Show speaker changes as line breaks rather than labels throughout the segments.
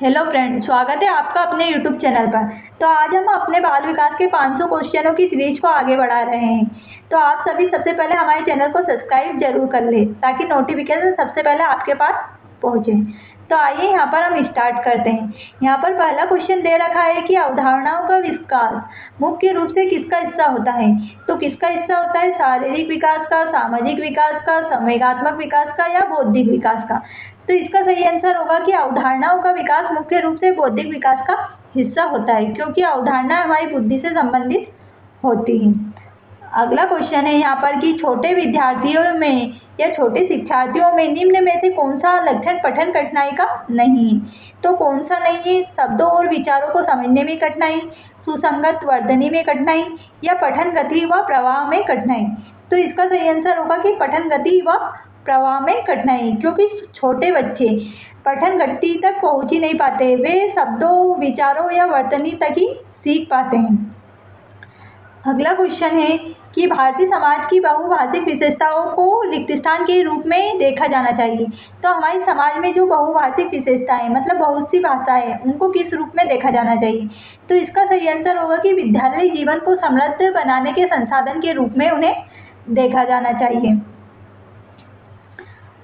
Hello friend, स्वागत है आपका अपने यूट्यूब चैनल पर। तो आज हम अपने बाल विकास के 500 क्वेश्चनों की सीरीज को आगे बढ़ा रहे हैं। तो आप सभी सबसे पहले हमारे चैनल को सब्सक्राइब जरूर कर लें ताकि नोटिफिकेशन सबसे पहले आपके पास पहुंचे। तो आइए यहाँ पर हम स्टार्ट करते हैं। यहाँ पर पहला क्वेश्चन दे रखा है कि अवधारणाओं का विकास मुख्य रूप से किसका हिस्सा होता है। तो किसका हिस्सा होता है? शारीरिक विकास का, सामाजिक विकास का, संवेगात्मक विकास का या बौद्धिक विकास का। तो इसका सही आंसर होगा कि अवधारणाओं का विकास मुख्य रूप से बौद्धिक विकास का हिस्सा होता है, क्योंकि अवधारणा हमारी बुद्धि से संबंधित होती है। अगला क्वेश्चन है यहाँ पर कि छोटे विद्यार्थियों में या छोटे शिक्षार्थियों में निम्न में से कौन सा लक्षण पठन कठिनाई का नहीं है। तो कौन सा नहीं है? शब्दों और विचारों को समझने में कठिनाई, सुसंगत वर्तनी में कठिनाई या पठन गति व प्रवाह में कठिनाई। तो इसका सही आंसर होगा कि पठन गति व प्रवाह में कठिनाई, क्योंकि छोटे बच्चे पठन गति तक पहुंच ही नहीं पाते, वे शब्दों, विचारों या वर्तनी तक ही सीख पाते हैं। अगला क्वेश्चन है कि भारतीय समाज की बहुभाषिक विशेषताओं को रिक्त स्थान के रूप में देखा जाना चाहिए। तो हमारे समाज में जो बहुभाषिक विशेषताएं मतलब बहुत सी भाषाएं, उनको किस रूप में देखा जाना चाहिए। तो इसका सही आंसर होगा कि विद्यालय जीवन को समृद्ध बनाने के संसाधन के रूप में उन्हें देखा जाना चाहिए।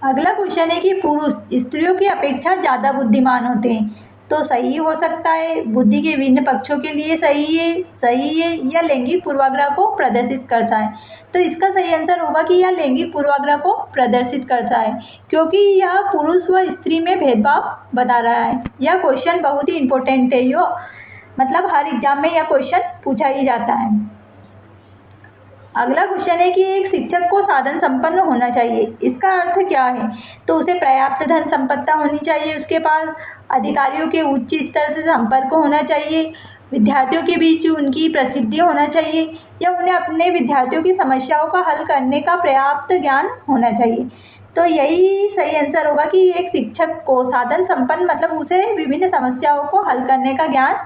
अगला क्वेश्चन है कि पुरुष स्त्रियों की अपेक्षा ज्यादा बुद्धिमान होते हैं। तो सही हो सकता है, बुद्धि के विभिन्न पक्षों के लिए सही है या लैंगिक पूर्वाग्रह को प्रदर्शित करता है। तो इसका सही आंसर होगा कि यह लैंगिक पूर्वाग्रह को प्रदर्शित करता है, क्योंकि यह पुरुष व स्त्री में भेदभाव बता रहा है। यह क्वेश्चन बहुत ही इंपॉर्टेंट है, यो मतलब हर एग्जाम में यह क्वेश्चन पूछा ही जाता है। अगला क्वेश्चन है कि एक शिक्षक को साधन संपन्न होना चाहिए, इसका अर्थ क्या है। तो उसे पर्याप्त धन संपत्ति होनी चाहिए, उसके पास अधिकारियों के उच्च स्तर से संपर्क होना चाहिए, विद्यार्थियों के बीच उनकी प्रसिद्धि होना चाहिए या उन्हें अपने विद्यार्थियों की समस्याओं का हल करने का पर्याप्त ज्ञान होना चाहिए। तो यही सही आंसर होगा कि एक शिक्षक को साधन संपन्न मतलब उसे विभिन्न समस्याओं को हल करने का ज्ञान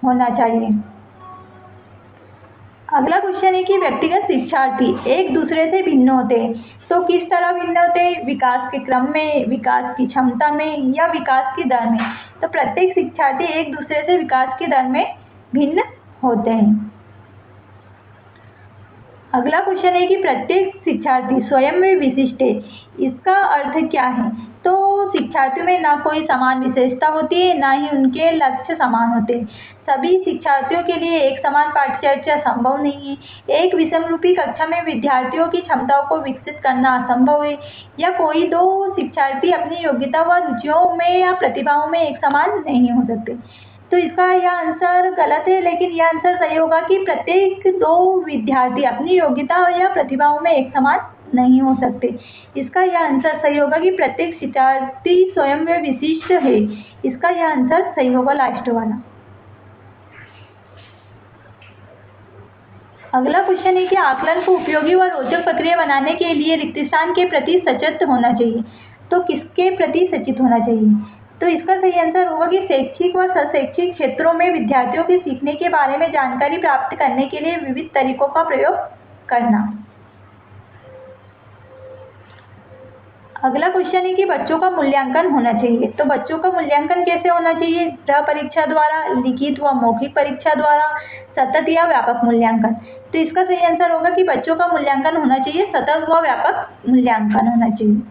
होना चाहिए। अगला क्वेश्चन है कि व्यक्तिगत शिक्षार्थी एक दूसरे से भिन्न होते हैं। तो किस तरह भिन्न होते हैं? विकास के क्रम में, विकास की क्षमता में या विकास की दर में। तो प्रत्येक शिक्षार्थी एक दूसरे से विकास की दर में भिन्न होते हैं। अगला क्वेश्चन है कि प्रत्येक शिक्षार्थी स्वयं में विशिष्ट है, इसका अर्थ क्या है। तो शिक्षार्थियों में ना कोई समान विशेषता होती है, ना ही उनके लक्ष्य समान होते हैं। सभी शिक्षार्थियों के लिए एक समान पाठ्यचर्या संभव नहीं है। एक विषमरूपी कक्षा में विद्यार्थियों की क्षमताओं को विकसित करना असंभव है, या कोई दो शिक्षार्थी अपनी योग्यता व रुचियों में या प्रतिभाओं में एक समान नहीं हो सकते। तो इसका यह आंसर गलत है, लेकिन यह आंसर सही होगा कि प्रत्येक दो विद्यार्थी अपनी योग्यता या प्रतिभाओं में एक समान नहीं हो सकते। इसका यह आंसर सही होगा कि प्रत्येक शिक्षार्थी स्वयं में विशिष्ट है। इसका यह आंसर सही होगा लास्ट वाला। अगला क्वेश्चन है कि आकलन को उपयोगी व रोचक प्रक्रिया बनाने के लिए रिक्त स्थान के प्रति सचेत होना चाहिए। तो किसके प्रति सचेत होना चाहिए? तो इसका सही आंसर होगा कि शैक्षिक व शैक्षिक क्षेत्रों में विद्यार्थियों के सीखने के बारे में जानकारी प्राप्त करने के लिए विविध तरीकों का प्रयोग करना। अगला क्वेश्चन है कि बच्चों का मूल्यांकन होना चाहिए। तो बच्चों का मूल्यांकन कैसे होना चाहिए? गृह परीक्षा द्वारा, लिखित व मौखिक परीक्षा द्वारा, सतत या व्यापक मूल्यांकन। तो इसका सही आंसर होगा कि बच्चों का मूल्यांकन होना चाहिए, सतत व व्यापक मूल्यांकन होना चाहिए।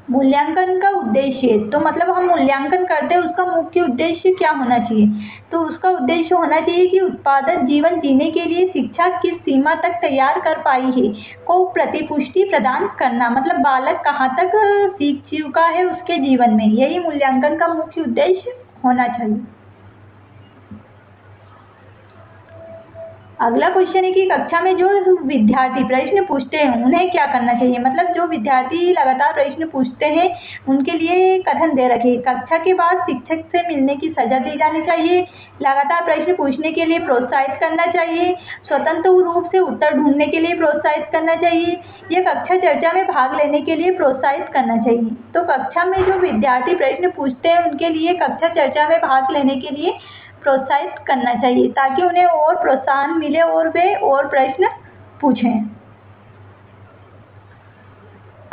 मूल्यांकन का उद्देश्य, तो मतलब हम मूल्यांकन करते हैं उसका मुख्य उद्देश्य क्या होना चाहिए। तो उसका उद्देश्य होना चाहिए कि उत्पादक जीवन जीने के लिए शिक्षा किस सीमा तक तैयार कर पाई है को प्रतिपुष्टि प्रदान करना, मतलब बालक कहाँ तक सीख चुका है उसके जीवन में, यही मूल्यांकन का मुख्य उद्देश्य होना चाहिए। अगला क्वेश्चन है कि कक्षा में जो विद्यार्थी प्रश्न पूछते हैं उन्हें क्या करना चाहिए। मतलब जो विद्यार्थी लगातार प्रश्न पूछते हैं उनके लिए कथन दे रखे, कक्षा के बाद शिक्षक से मिलने की सजा दी जानी चाहिए, लगातार प्रश्न पूछने के लिए प्रोत्साहित करना चाहिए, स्वतंत्र रूप से उत्तर ढूंढने के लिए प्रोत्साहित करना चाहिए, या कक्षा चर्चा में भाग लेने के लिए प्रोत्साहित करना चाहिए। तो कक्षा में जो विद्यार्थी प्रश्न पूछते हैं उनके लिए कक्षा चर्चा में भाग लेने के लिए प्रोत्साहित करना चाहिए, ताकि उन्हें और प्रोत्साहन मिले और वे और प्रश्न पूछें।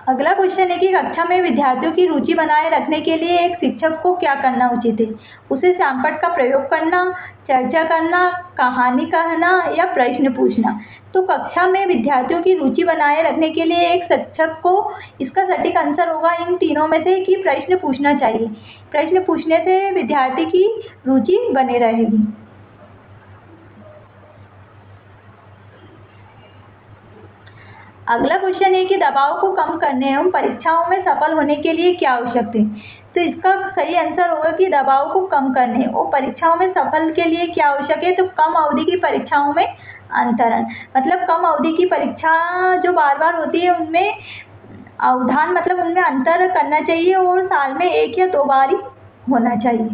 अगला क्वेश्चन है कि कक्षा में विद्यार्थियों की रुचि बनाए रखने के लिए एक शिक्षक को क्या करना उचित है। उसे श्यामपट्ट का प्रयोग करना, चर्चा करना, कहानी कहना या प्रश्न पूछना। तो कक्षा में विद्यार्थियों की रुचि बनाए रखने के लिए एक शिक्षक को इसका सटीक आंसर होगा इन तीनों में से कि प्रश्न पूछना चाहिए। प्रश्न पूछने से विद्यार्थी की रुचि बनी रहेगी। अगला क्वेश्चन है कि दबाव को कम करने एवं परीक्षाओं में सफल होने के लिए क्या आवश्यक है। तो इसका सही आंसर होगा कि दबाव को कम करने और परीक्षाओं में सफल के लिए क्या आवश्यक है। तो कम अवधि की परीक्षाओं में अंतरण, मतलब कम अवधि की परीक्षा जो बार बार होती है उनमें अवधान मतलब उनमें अंतर करना चाहिए और साल में 1 या 2 बार ही होना चाहिए।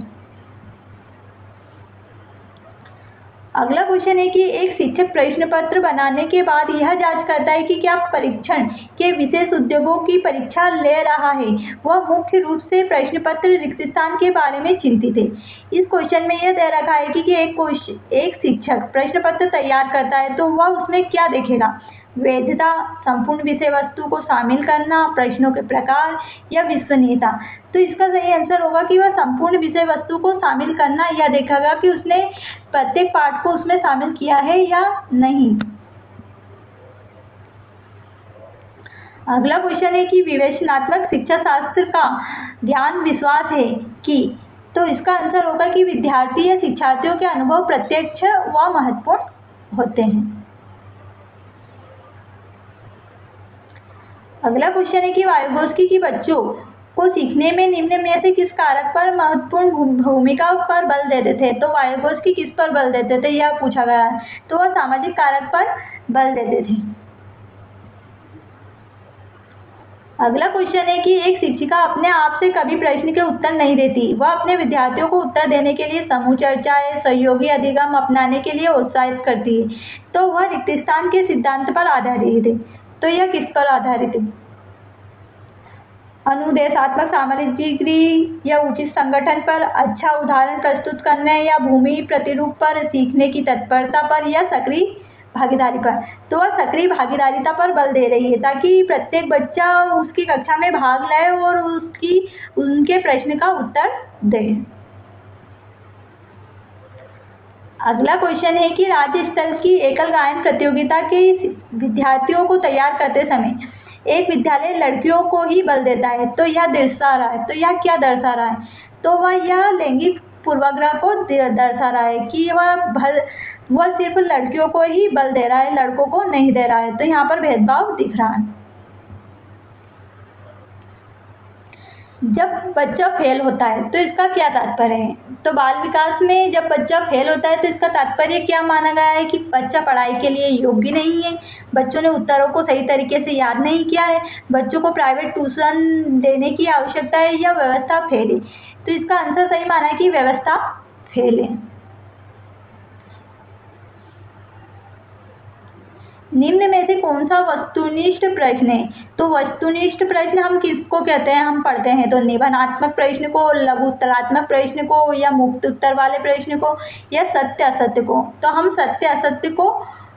अगला क्वेश्चन है कि एक शिक्षक प्रश्न पत्र बनाने के बाद यह जांच करता है कि क्या परीक्षण के विशेष उद्योगों की परीक्षा ले रहा है वह मुख्य रूप से प्रश्न पत्र रिक्त स्थान के बारे में चिंतित है। इस क्वेश्चन में यह दे रखा है कि एक शिक्षक प्रश्न पत्र तैयार करता है तो वह उसमें क्या देखेगा। वैधता, संपूर्ण विषय वस्तु को शामिल करना, प्रश्नों के प्रकार या विश्वसनीयता। तो इसका सही आंसर होगा कि वह संपूर्ण विषय वस्तु को शामिल करना या देखेगा कि उसने प्रत्येक पाठ को उसमें शामिल किया है या नहीं। अगला क्वेश्चन है कि विवेचनात्मक शिक्षा शास्त्र का ध्यान विश्वास है कि। तो इसका आंसर होगा कि विद्यार्थी या शिक्षार्थियों के अनुभव प्रत्यक्ष व महत्वपूर्ण होते हैं। अगला क्वेश्चन है कि वाइगोत्स्की की बच्चों को सीखने में निम्न में से किस कारक पर महत्वपूर्ण भूमिका पर बल देते थे। तो वाइगोत्स्की किस पर बल देते थे यह पूछा गया है। तो वह सामाजिक कारक पर बल देते थे। अगला क्वेश्चन है कि एक शिक्षिका अपने आप से कभी प्रश्न के उत्तर नहीं देती, वह अपने विद्यार्थियों को उत्तर देने के लिए समूह चर्चाएं, सहयोगी अधिगम अपनाने के लिए उत्साहित करती है। तो वह रिक्त स्थान के सिद्धांत पर आधारित है। तो यह किस पर आधारित है। अनुदेशात्मक सामग्री या उचित संगठन पर, अच्छा उदाहरण प्रस्तुत करने या भूमि प्रतिरूप पर, सीखने की तत्परता पर या सक्रिय भागीदारी पर। तो वह सक्रिय भागीदारिता पर बल दे रही है ताकि प्रत्येक बच्चा उसकी कक्षा में भाग ले और उनके प्रश्न का उत्तर दे। अगला क्वेश्चन है कि राज्य स्तर की एकल गायन प्रतियोगिता के विद्यार्थियों को तैयार करते समय एक विद्यालय लड़कियों को ही बल देता है। तो यह दर्शा रहा है। तो यह क्या दर्शा रहा है। तो वह यह लैंगिक पूर्वाग्रह को दर्शा रहा है कि वह सिर्फ लड़कियों को ही बल दे रहा है, लड़कों को नहीं दे रहा है। तो यहाँ पर भेदभाव दिख रहा है। जब बच्चा फेल होता है तो इसका क्या तात्पर्य है। तो बाल विकास में जब बच्चा फेल होता है तो इसका तात्पर्य क्या माना गया है कि बच्चा पढ़ाई के लिए योग्य नहीं है, बच्चों ने उत्तरों को सही तरीके से याद नहीं किया है, बच्चों को प्राइवेट ट्यूशन देने की आवश्यकता है या व्यवस्था फेल है। तो इसका आंसर सही माना है कि व्यवस्था फेल है। निम्न में से कौन सा वस्तुनिष्ठ प्रश्न है। तो वस्तुनिष्ठ प्रश्न हम किसको कहते हैं, हम पढ़ते हैं तो निबंधात्मक प्रश्न को, लघु उत्तरात्मक प्रश्न को या मुक्त उत्तर वाले प्रश्न को या सत्य असत्य को। तो हम सत्य असत्य को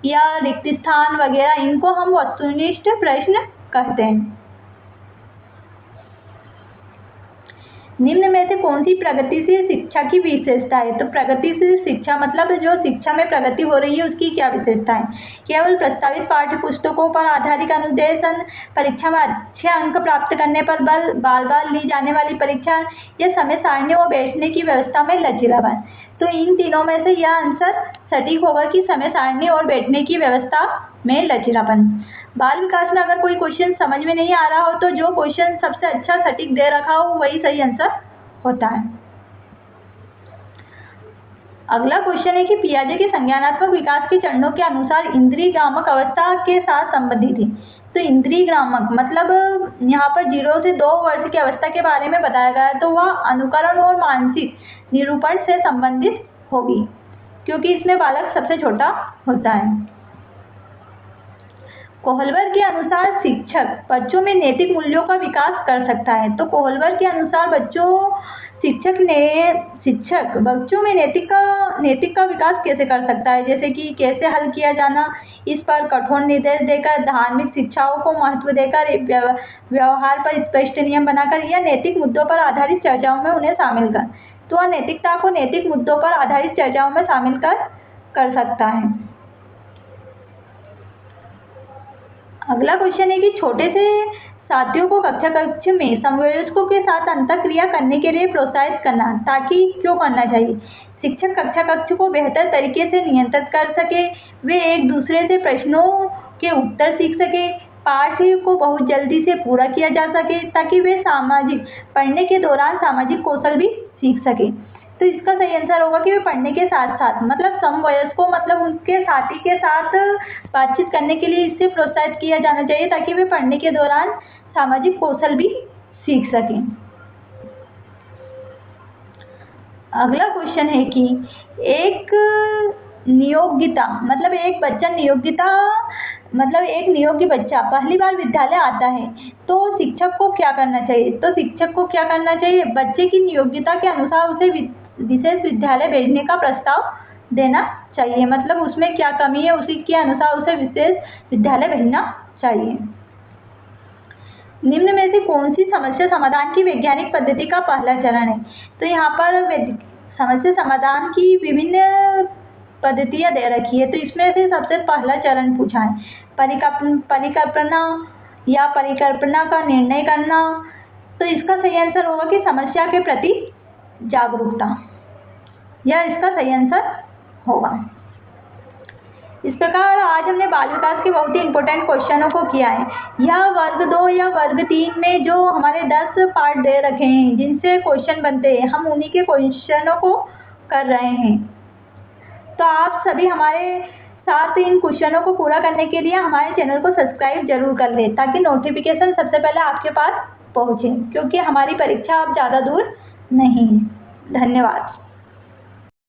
या रिक्त स्थान वगैरह इनको हम वस्तुनिष्ठ प्रश्न कहते हैं। निम्न में से कौन सी प्रगतिशील शिक्षा की विशेषता है। तो प्रगतिशील शिक्षा मतलब जो शिक्षा में प्रगति हो रही है उसकी क्या विशेषता है। केवल प्रस्तावित पाठ्य पुस्तकों पर आधारित अनुदेशन, परीक्षा में अच्छे अंक प्राप्त करने पर बल, बार बार ली जाने वाली परीक्षा या समय सारणी और बैठने की व्यवस्था में लचीलापन। तो इन तीनों में से यह आंसर सटीक होगा कि समय सारणी और बैठने की व्यवस्था में लचीलापन। बाल विकास में अगर कोई क्वेश्चन समझ में नहीं आ रहा हो तो जो क्वेश्चन सबसे अच्छा सटीक दे रखा हो वही सही आंसर होता है। अगला क्वेश्चन है कि पियाजे के संज्ञानात्मक विकास के चरणों के अनुसार इंद्रिय भ्रामक अवस्था के साथ संबंधित है। तो इंद्रिय भ्रामक मतलब यहाँ पर 0 से 2 वर्ष की अवस्था के बारे में बताया गया है। तो वह अनुकरण और मानसिक निरूपण से संबंधित होगी क्योंकि इसमें बालक सबसे छोटा होता है। कोहलवर के अनुसार शिक्षक बच्चों में नैतिक मूल्यों का विकास कर सकता है। तो कोहलवर के अनुसार शिक्षक बच्चों में नैतिक का विकास कैसे कर सकता है, जैसे कि कैसे हल किया जाना, इस पर कठोर निर्देश देकर, धार्मिक शिक्षाओं को महत्व देकर, व्यवहार पर स्पष्ट नियम बनाकर या नैतिक मुद्दों पर आधारित चर्चाओं में उन्हें शामिल कर। तो वह नैतिकता को नैतिक मुद्दों पर आधारित चर्चाओं में शामिल कर सकता है। अगला क्वेश्चन है कि छोटे से साथियों को कक्षा कक्ष में समवयस्कों के साथ अंतःक्रिया करने के लिए प्रोत्साहित करना, ताकि क्यों करना चाहिए? शिक्षक कक्षा कक्ष को बेहतर तरीके से नियंत्रित कर सके, वे एक दूसरे से प्रश्नों के उत्तर सीख सके, पाठ को बहुत जल्दी से पूरा किया जा सके, ताकि वे पढ़ने के दौरान सामाजिक कौशल भी सीख सके। तो इसका सही आंसर होगा कि वे पढ़ने के साथ साथ मतलब समवयस्कों मतलब उनके साथी के साथ बातचीत करने के लिए इससे प्रोत्साहित किया जाना चाहिए, ताकि वे पढ़ने के दौरान सामाजिक कौशल भी सीख सकें। अगला क्वेश्चन है कि एक नियोगिता मतलब एक नियोगी बच्चा पहली बार विद्यालय आता है, तो शिक्षक को क्या करना चाहिए? बच्चे की नियोगिता के अनुसार उसे विशेष विद्यालय भेजने का प्रस्ताव देना चाहिए। मतलब उसमें क्या कमी है, उसी के अनुसार उसे विशेष विद्यालय भेजना चाहिए। निम्न में से कौन सी समस्या समाधान की वैज्ञानिक पद्धति का पहला चरण है? तो यहाँ पर समस्या समाधान की विभिन्न पद्धतियाँ दे रखी है। तो इसमें से सबसे पहला चरण पूछा है परिकल्पना या परिकल्पना का निर्णय करना। तो इसका सही आंसर होगा कि समस्या के प्रति जागरूकता, यह इसका सही आंसर होगा। इस प्रकार आज हमने बाल विकास के बहुत ही इम्पोर्टेंट क्वेश्चनों को किया है। यह वर्ग 2 या वर्ग 3 में जो हमारे 10 पार्ट दे रखे हैं जिनसे क्वेश्चन बनते हैं, हम उन्हीं के क्वेश्चनों को कर रहे हैं। तो आप सभी हमारे साथ इन क्वेश्चनों को पूरा करने के लिए हमारे चैनल को सब्सक्राइब जरूर कर लें, ताकि नोटिफिकेशन सबसे पहले आपके पास पहुँचे, क्योंकि हमारी परीक्षा अब ज़्यादा दूर नहीं है। धन्यवाद।